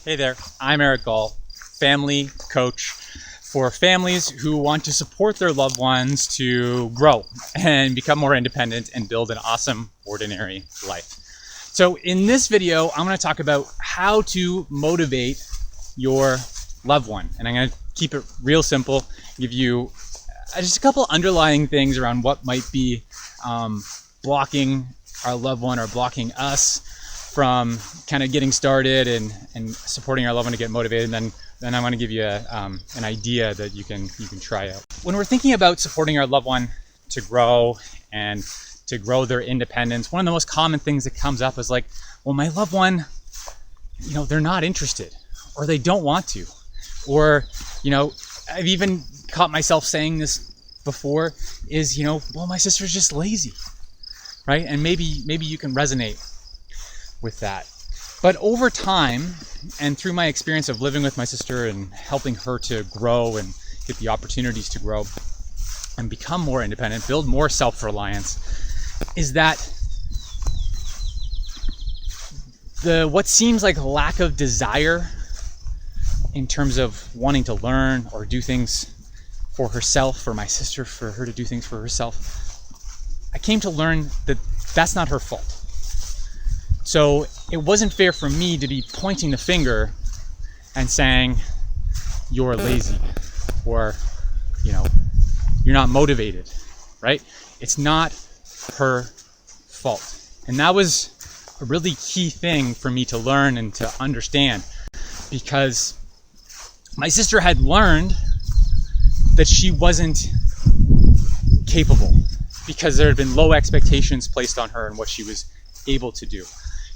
Hey there, I'm Eric Gall, family coach for families who want to support their loved ones to grow and become more independent and build an awesome, ordinary life. So in this video, I'm going to talk about how to motivate your loved one. And I'm going to keep it real simple, give you just a couple underlying things around what might be blocking our loved one or blocking us from kind of getting started and supporting our loved one to get motivated. And then I want to give you an idea that you can try out. When we're thinking about supporting our loved one to grow and to grow their independence, one of the most common things that comes up is like, well, my loved one, they're not interested, or they don't want to, or, I've even caught myself saying this before is, well, my sister's just lazy, right? And maybe you can resonate with that. But over time, and through my experience of living with my sister and helping her to grow and get the opportunities to grow and become more independent, build more self-reliance, is that what seems like a lack of desire in terms of wanting to learn or do things for herself, for my sister, for her to do things for herself, I came to learn that that's not her fault. So it wasn't fair for me to be pointing the finger and saying, you're lazy, or, you're not motivated, right? It's not her fault. And that was a really key thing for me to learn and to understand, because my sister had learned that she wasn't capable because there had been low expectations placed on her and what she was able to do.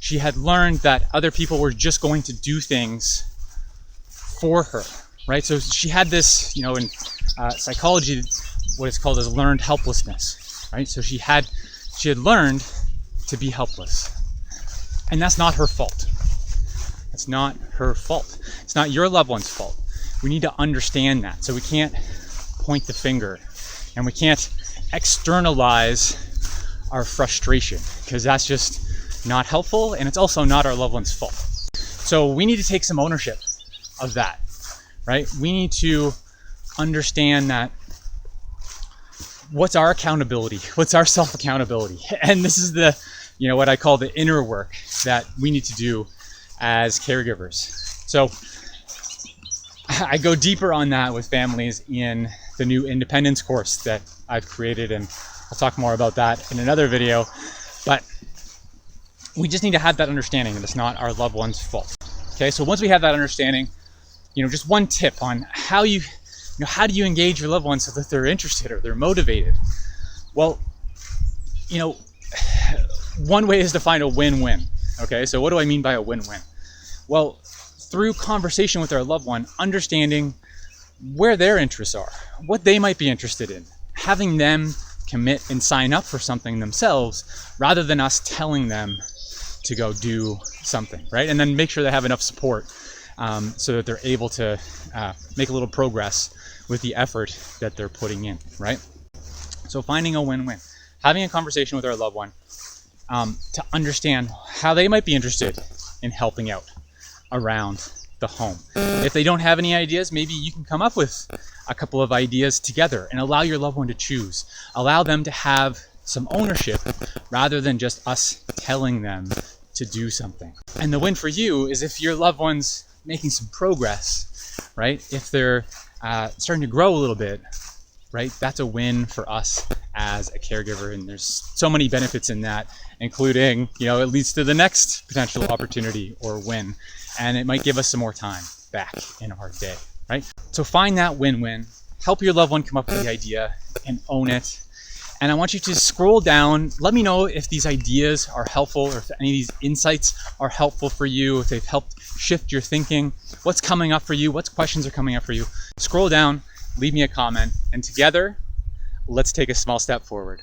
She had learned that other people were just going to do things for her, right? So she had this, in psychology, what is called as learned helplessness, right? So she had learned to be helpless, and that's not her fault. It's not her fault. It's not your loved one's fault. We need to understand that. So we can't point the finger, and we can't externalize our frustration, because that's just not helpful, and it's also not our loved one's fault. So we need to take some ownership of that, right? We need to understand that what's our accountability, what's our self-accountability, and this is the, what I call the inner work that we need to do as caregivers. So I go deeper on that with families in the new independence course that I've created, and I'll talk more about that in another video. But we just need to have that understanding that it's not our loved one's fault. Okay, so once we have that understanding, just one tip on how do you engage your loved ones so that they're interested or they're motivated? Well, one way is to find a win-win. Okay, so what do I mean by a win-win? Well, through conversation with our loved one, understanding where their interests are, what they might be interested in, having them commit and sign up for something themselves rather than us telling them to go do something, right? And then make sure they have enough support so that they're able to make a little progress with the effort that they're putting in, right? So finding a win-win, having a conversation with our loved one to understand how they might be interested in helping out around the home. If they don't have any ideas, maybe you can come up with a couple of ideas together and allow your loved one to choose. Allow them to have some ownership rather than just us telling them to do something. And the win for you is if your loved one's making some progress, right? If they're starting to grow a little bit, right? That's a win for us as a caregiver. And there's so many benefits in that, including, it leads to the next potential opportunity or win. And it might give us some more time back in our day, right? So find that win-win, help your loved one come up with the idea and own it. And I want you to scroll down. Let me know if these ideas are helpful, or if any of these insights are helpful for you, if they've helped shift your thinking, what's coming up for you, what questions are coming up for you. Scroll down, leave me a comment, and together, let's take a small step forward.